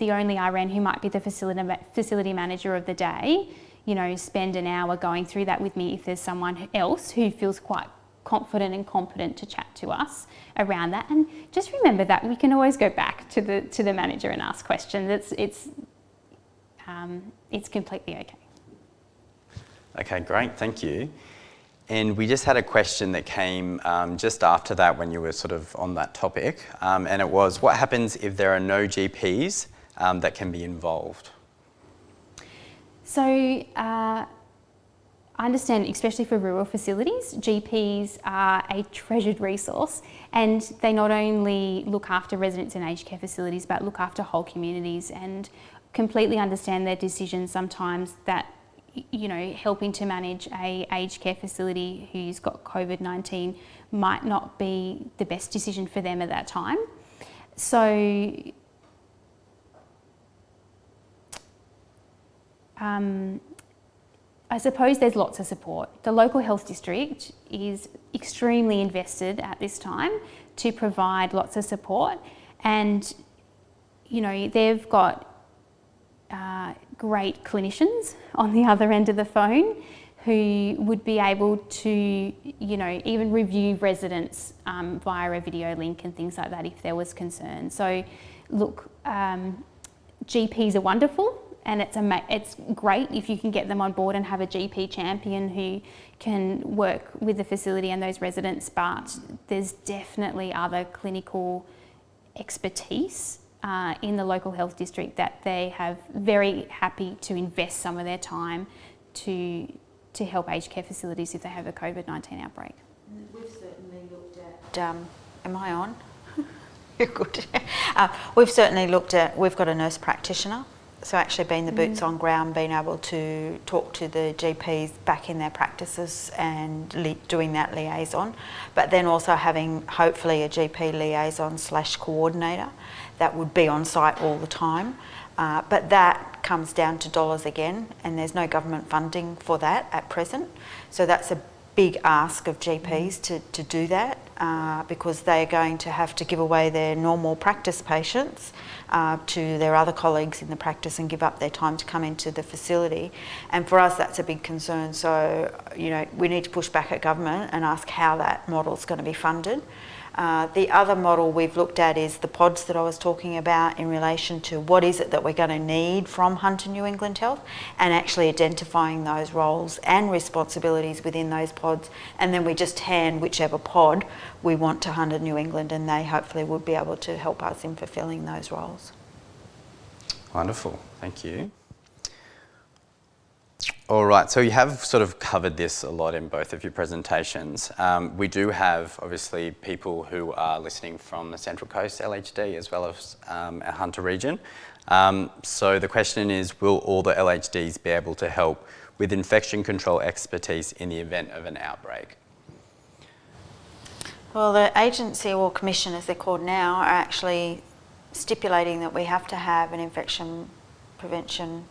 the only RN who might be the facility manager of the day, you know, spend an hour going through that with me if there's someone else who feels quite confident and competent to chat to us around that. And just remember that we can always go back to the manager and ask questions. It's completely okay. Okay, great, thank you. And we just had a question that came just after that when you were sort of on that topic, and it was, what happens if there are no GPs that can be involved? So I understand, especially for rural facilities, GPs are a treasured resource, and they not only look after residents in aged care facilities but look after whole communities, and completely understand their decisions sometimes that, you know, helping to manage a aged care facility who's got COVID-19 might not be the best decision for them at that time. So I suppose there's lots of support. The local health district is extremely invested at this time to provide lots of support, and you know, they've got great clinicians on the other end of the phone who would be able to, you know, even review residents via a video link and things like that if there was concern. So look, GPs are wonderful, and it's great if you can get them on board and have a GP champion who can work with the facility and those residents, but there's definitely other clinical expertise in the local health district that they have very happy to invest some of their time to help aged care facilities if they have a COVID-19 outbreak. We've certainly looked at, am I on? You're good. We've certainly looked at, we've got a nurse practitioner, so actually being the boots on ground, being able to talk to the GPs back in their practices and doing that liaison, but then also having hopefully a GP liaison / coordinator that would be on site all the time. But that comes down to dollars again, and there's no government funding for that at present. So that's a big ask of GPs to do that, because they're going to have to give away their normal practice patients to their other colleagues in the practice and give up their time to come into the facility. And for us, that's a big concern. So, you know, we need to push back at government and ask how that model is going to be funded. The other model we've looked at is the pods that I was talking about in relation to what is it that we're going to need from Hunter New England Health, and actually identifying those roles and responsibilities within those pods, and then we just hand whichever pod we want to Hunter New England, and they hopefully would be able to help us in fulfilling those roles. Wonderful, thank you. All right, so you have sort of covered this a lot in both of your presentations. We do have, obviously, people who are listening from the Central Coast LHD as well as our Hunter region. So the question is, will all the LHDs be able to help with infection control expertise in the event of an outbreak? Well, the agency, or commission as they're called now, are actually stipulating that we have to have an infection prevention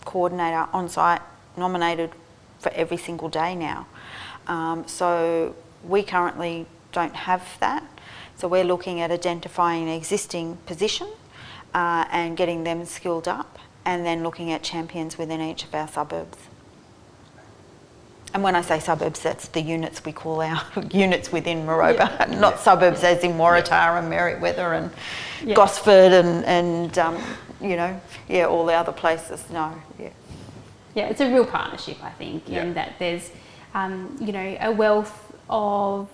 coordinator on site, nominated for every single day now. So we currently don't have that. So we're looking at identifying an existing position and getting them skilled up, and then looking at champions within each of our suburbs. And when I say suburbs, that's the units we call our units within Maroubra, not suburbs as in Waratah and Merriweather and Gosford and you know, all the other places. No, Yeah, it's a real partnership, I think, in that there's, you know, a wealth of,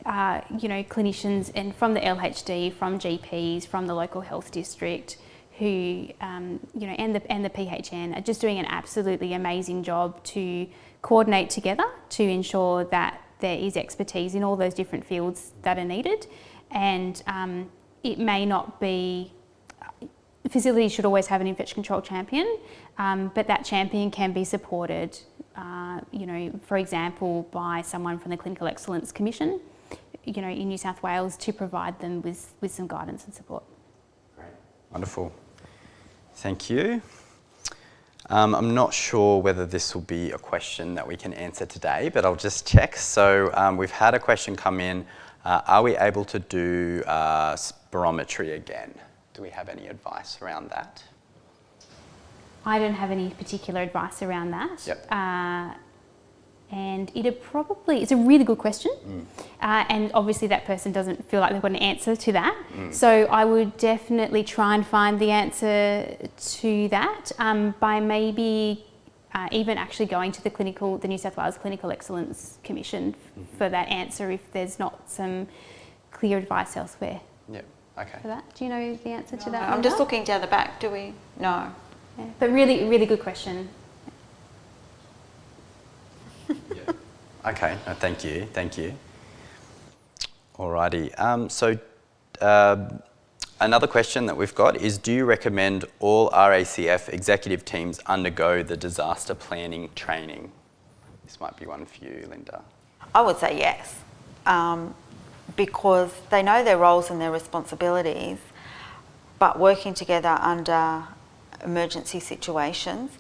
you know, clinicians and from the LHD, from GPs, from the local health district, who, you know, and the PHN are just doing an absolutely amazing job to coordinate together to ensure that there is expertise in all those different fields that are needed. And it may not be, facilities should always have an infection control champion, but that champion can be supported, you know, for example, by someone from the Clinical Excellence Commission, you know, in New South Wales, to provide them with some guidance and support. Great, wonderful. Thank you. I'm not sure whether this will be a question that we can answer today, but I'll just check. So we've had a question come in. Are we able to do spirometry again? Do we have any advice around that? I don't have any particular advice around that. Yep. And it's a really good question. And obviously that person doesn't feel like they've got an answer to that. So I would definitely try and find the answer to that by maybe even actually going to the New South Wales Clinical Excellence Commission for that answer if there's not some clear advice elsewhere. Yep, okay. For that. Do you know the answer to that? I'm just looking down the back. Do we? No. Yeah. But really, really good question. Okay, no, thank you. Alrighty, another question that we've got is, do you recommend all RACF executive teams undergo the disaster planning training? This might be one for you, Linda. I would say yes, because they know their roles and their responsibilities, but working together under emergency situations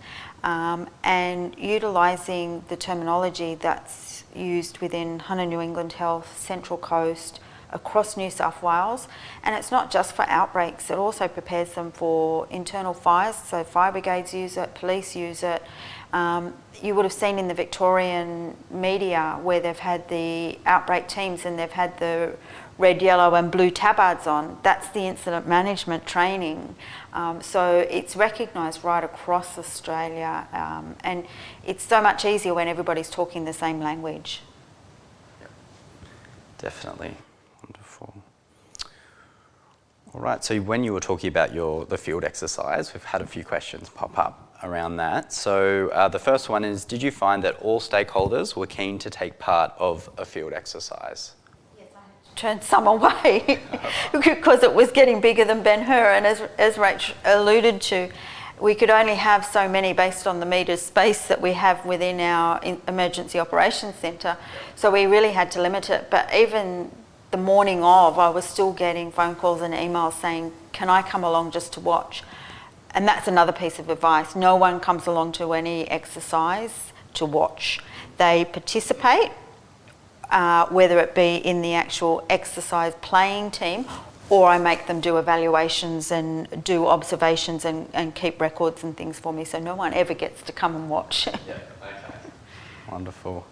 and utilising the terminology that's used within Hunter New England Health, Central Coast, across New South Wales. And it's not just for outbreaks, it also prepares them for internal fires, so fire brigades use it, police use it. You would have seen in the Victorian media where they've had the outbreak teams and they've had the red, yellow and blue tabards on. That's the incident management training. So it's recognised right across Australia, and it's so much easier when everybody's talking the same language. Yep. Definitely. Wonderful. All right, so when you were talking about the field exercise, we've had a few questions pop up around that. So the first one is, did you find that all stakeholders were keen to take part of a field exercise? Turned some away because it was getting bigger than Ben-Hur, and as Rach alluded to, we could only have so many based on the metres space that we have within our emergency operations centre, so we really had to limit it. But even the morning of, I was still getting phone calls and emails saying, can I come along just to watch? And that's another piece of advice. No one comes along to any exercise to watch. They participate, whether it be in the actual exercise playing team, or I make them do evaluations and do observations and keep records and things for me, so no one ever gets to come and watch. Yeah, okay. Wonderful.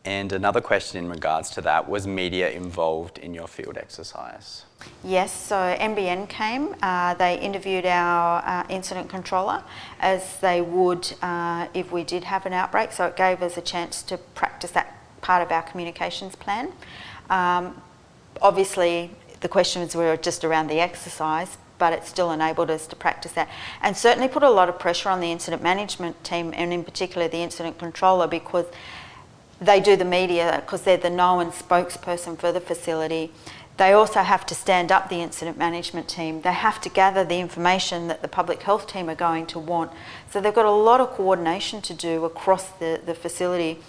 And another question in regards to that, was media involved in your field exercise? Yes, so NBN came, they interviewed our incident controller as they would if we did have an outbreak, so it gave us a chance to practice that part of our communications plan. Obviously the questions were just around the exercise, but it still enabled us to practice that, and certainly put a lot of pressure on the incident management team, and in particular the incident controller, because they do the media because they're the known spokesperson for the facility. They also have to stand up the incident management team. They have to gather the information that the public health team are going to want. So they've got a lot of coordination to do across the facility.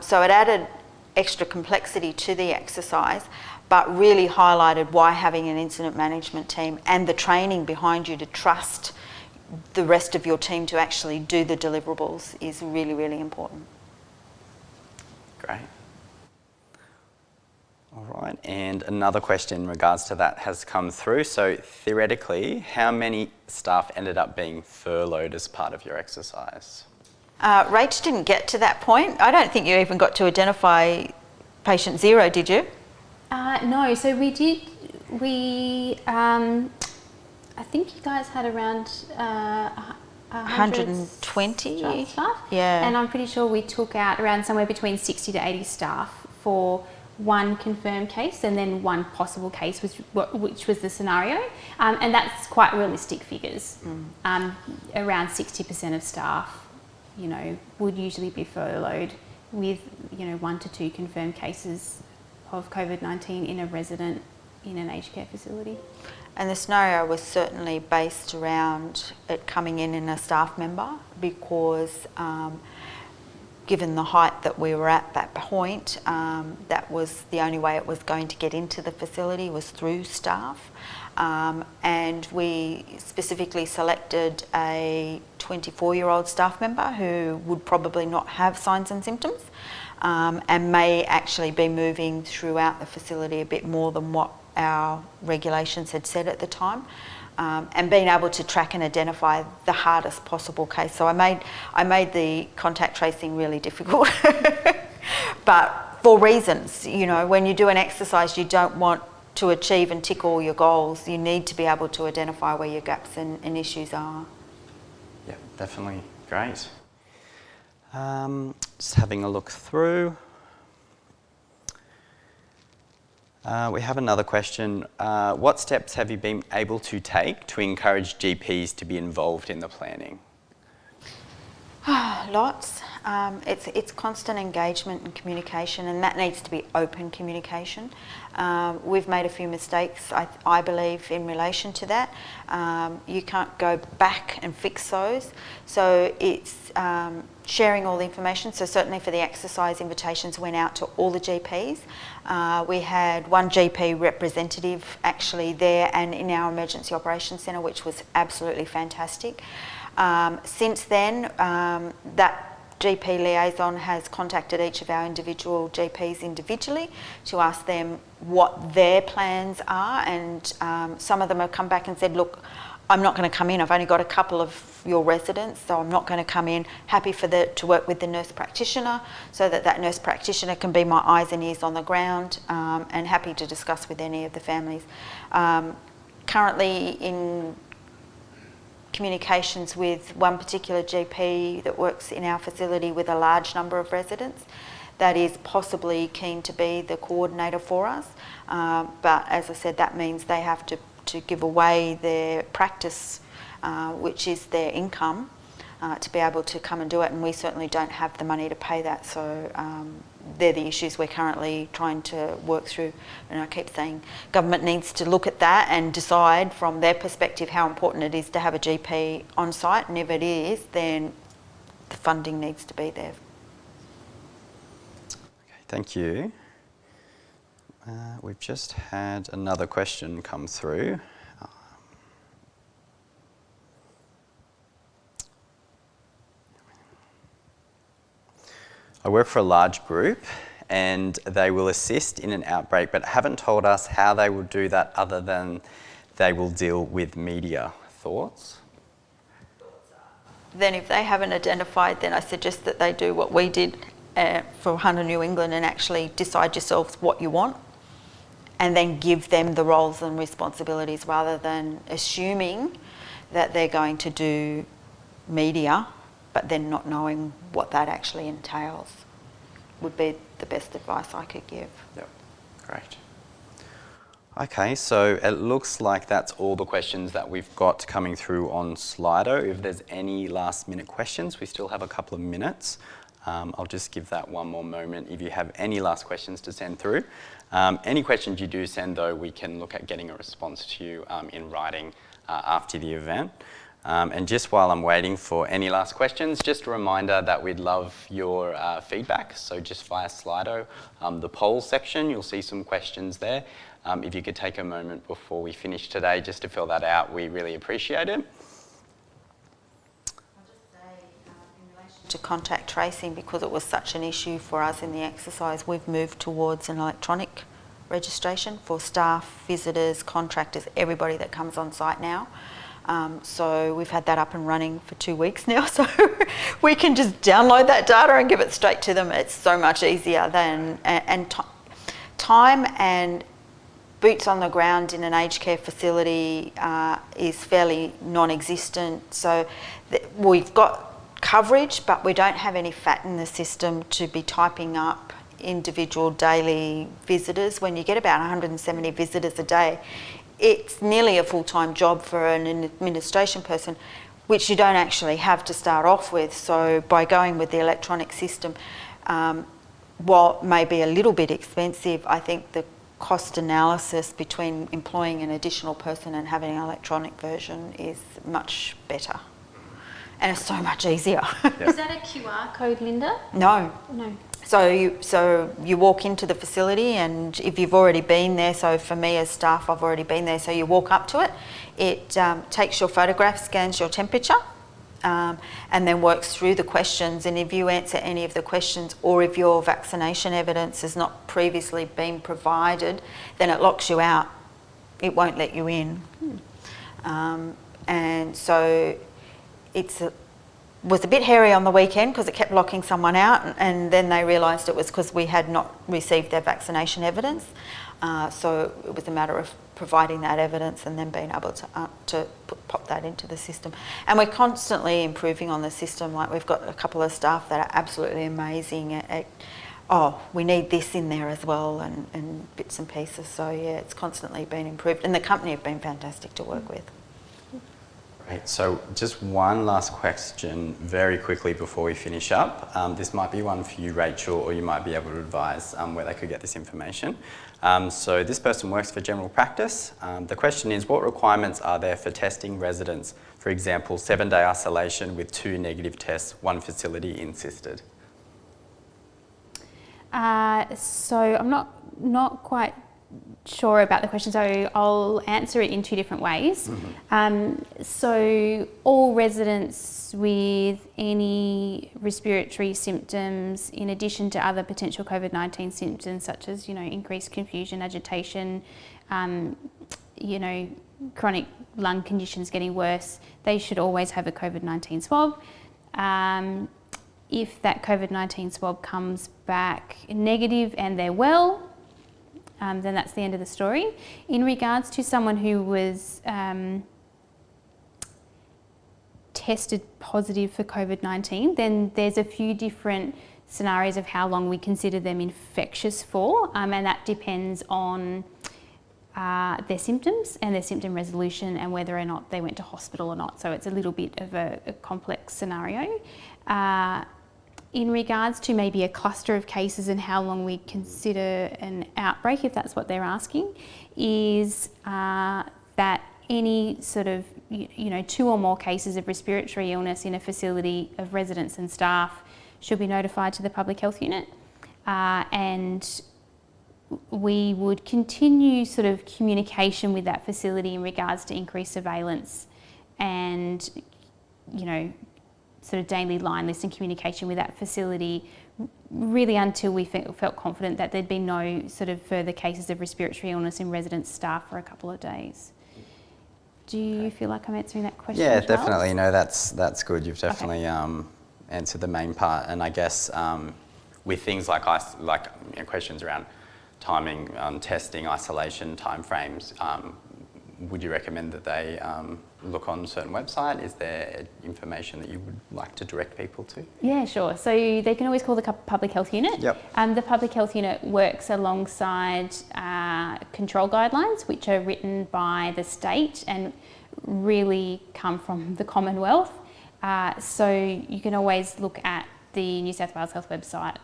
So it added extra complexity to the exercise, but really highlighted why having an incident management team and the training behind you to trust the rest of your team to actually do the deliverables is really, really important. Great. All right, and another question in regards to that has come through. So theoretically, how many staff ended up being furloughed as part of your exercise? Rach didn't get to that point. I don't think you even got to identify patient 0, did you? No, so we did, I think you guys had around 120 staff. Yeah. And I'm pretty sure we took out around somewhere between 60 to 80 staff for one confirmed case and then one possible case, which was the scenario. And that's quite realistic figures. Around 60% of staff, would usually be furloughed with, 1 to 2 confirmed cases of COVID-19 in a resident in an aged care facility. And the scenario was certainly based around it coming in a staff member, because given the height that we were at that point, that was the only way it was going to get into the facility was through staff. And we specifically selected a 24-year-old staff member who would probably not have signs and symptoms, and may actually be moving throughout the facility a bit more than what our regulations had said at the time, and being able to track and identify the hardest possible case. So I made the contact tracing really difficult, but for reasons. You know, when you do an exercise, you don't want to achieve and tick all your goals. You need to be able to identify where your gaps and issues are. Yeah, definitely. Great. Just having a look through. We have another question. What steps have you been able to take to encourage GPs to be involved in the planning? Lots. It's constant engagement and communication, and that needs to be open communication. We've made a few mistakes, I believe, in relation to that. You can't go back and fix those. So it's sharing all the information. So certainly for the exercise, invitations went out to all the GPs. We had one GP representative actually there and in our emergency operations centre, which was absolutely fantastic. Since then, that GP liaison has contacted each of our individual GPs individually to ask them what their plans are, and some of them have come back and said, look, I'm not going to come in, I've only got a couple of your residents, so I'm not going to come in. Happy to work with the nurse practitioner so that nurse practitioner can be my eyes and ears on the ground, and happy to discuss with any of the families. Currently in communications with one particular GP that works in our facility with a large number of residents that is possibly keen to be the coordinator for us. But as I said, that means they have to give away their practice, which is their income, to be able to come and do it, and we certainly don't have the money to pay that. So they're the issues we're currently trying to work through. And I keep saying government needs to look at that and decide from their perspective how important it is to have a GP on site, and if it is, then the funding needs to be there. Okay, thank you. We've just had another question come through. I work for a large group and they will assist in an outbreak but haven't told us how they will do that other than they will deal with media. Thoughts? Then if they haven't identified, then I suggest that they do what we did for Hunter New England and actually decide yourselves what you want and then give them the roles and responsibilities rather than assuming that they're going to do media but then not knowing what that actually entails would be the best advice I could give. Yep, great. Okay, so it looks like that's all the questions that we've got coming through on Slido. If there's any last minute questions, we still have a couple of minutes. I'll just give that one more moment if you have any last questions to send through. Any questions you do send though, we can look at getting a response to you in writing after the event. And just while I'm waiting for any last questions, just a reminder that we'd love your feedback. So just via Slido, the poll section, you'll see some questions there. If you could take a moment before we finish today just to fill that out, we really appreciate it. I'll just say, in relation to contact tracing, because it was such an issue for us in the exercise, we've moved towards an electronic registration for staff, visitors, contractors, everybody that comes on site now. So we've had that up and running for 2 weeks now, so we can just download that data and give it straight to them. It's so much easier than, and time and boots on the ground in an aged care facility is fairly non-existent. So we've got coverage, but we don't have any fat in the system to be typing up individual daily visitors. When you get about 170 visitors a day, it's nearly a full-time job for an administration person, which you don't actually have to start off with. So by going with the electronic system, while it may be a little bit expensive, I think the cost analysis between employing an additional person and having an electronic version is much better. And it's so much easier. Yep. Is that a QR code, Linda? No. No. So you walk into the facility, and if you've already been there, so for me as staff, I've already been there, so you walk up to it, it takes your photograph, scans your temperature, and then works through the questions. And if you answer any of the questions, or if your vaccination evidence has not previously been provided, then it locks you out it won't let you in. And so was a bit hairy on the weekend because it kept locking someone out, and then they realised it was because we had not received their vaccination evidence. So it was a matter of providing that evidence and then being able to pop that into the system. And we're constantly improving on the system. Like, we've got a couple of staff that are absolutely amazing at we need this in there as well, and bits and pieces. So yeah, it's constantly been improved, and the company have been fantastic to work with. Great. So just one last question very quickly before we finish up. This might be one for you, Rachel, or you might be able to advise where they could get this information. So this person works for general practice. The question is, what requirements are there for testing residents? For example, 7-day isolation with 2 negative tests, one facility insisted. So I'm not quite sure about the question, so I'll answer it in 2 different ways. So all residents with any respiratory symptoms, in addition to other potential COVID-19 symptoms such as, increased confusion, agitation, chronic lung conditions getting worse, they should always have a COVID-19 swab. If that COVID-19 swab comes back negative and they're well, then that's the end of the story. In regards to someone who was tested positive for COVID-19, then there's a few different scenarios of how long we consider them infectious for, and that depends on their symptoms and their symptom resolution and whether or not they went to hospital or not. So it's a little bit of a complex scenario. In regards to maybe a cluster of cases and how long we consider an outbreak, if that's what they're asking, is that any sort of 2 or more cases of respiratory illness in a facility of residents and staff should be notified to the public health unit, and we would continue sort of communication with that facility in regards to increased surveillance and sort of daily line list and communication with that facility, really until we felt confident that there'd been no sort of further cases of respiratory illness in resident staff for a couple of days. Do you feel like I'm answering that question? Yeah, Charles? definitely. No, that's good. You've definitely answered the main part, and I guess with things like questions around timing, testing, isolation, timeframes, would you recommend that they look on a certain website? Is there information that you would like to direct people to? Yeah, sure. So they can always call the public health unit. Yep. The public health unit works alongside control guidelines, which are written by the state and really come from the Commonwealth. So you can always look at the New South Wales Health website,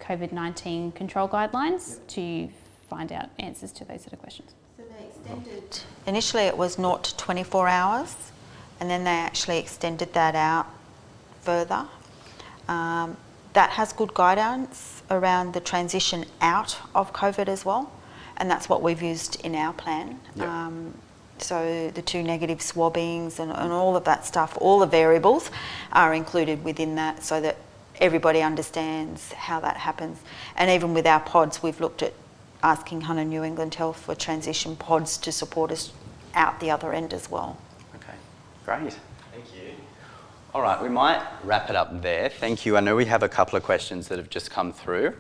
COVID-19 control guidelines, to find out answers to those sort of questions. So they extended, initially it was 0 to 24 hours, and then they actually extended that out further. That has good guidance around the transition out of COVID as well, and that's what we've used in our plan. Yep. So the 2 negative swabbings and all of that stuff, all the variables are included within that, so that everybody understands how that happens. And even with our pods, we've looked at asking Hunter New England Health for transition pods to support us out the other end as well. Okay, great. Thank you. All right, we might wrap it up there. Thank you. I know we have a couple of questions that have just come through,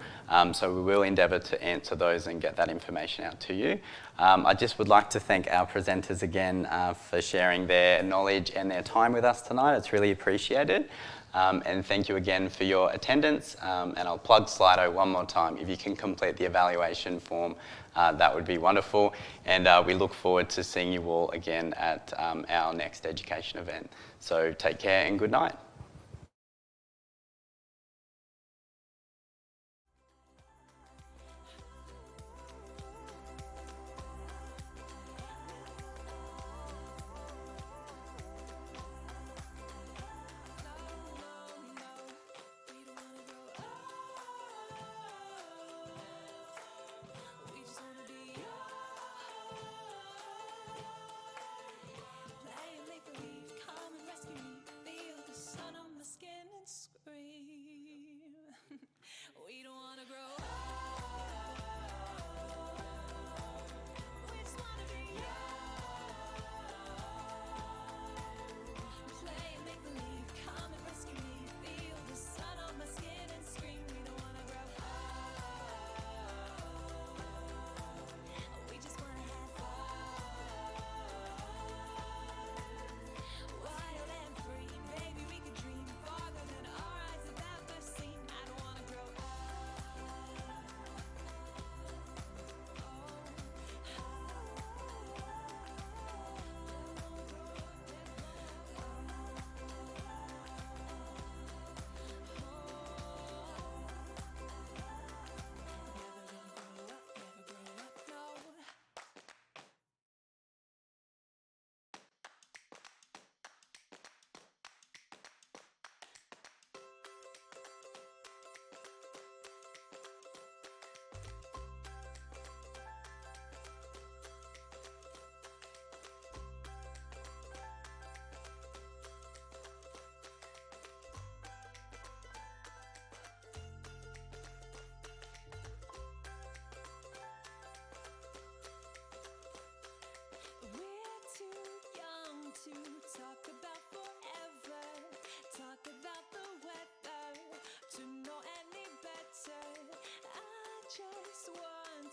so we will endeavour to answer those and get that information out to you. I just would like to thank our presenters again for sharing their knowledge and their time with us tonight. It's really appreciated. And thank you again for your attendance. And I'll plug Slido one more time. If you can complete the evaluation form, that would be wonderful. And we look forward to seeing you all again at our next education event. So take care and good night. Come and rescue me, feel the sun.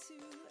to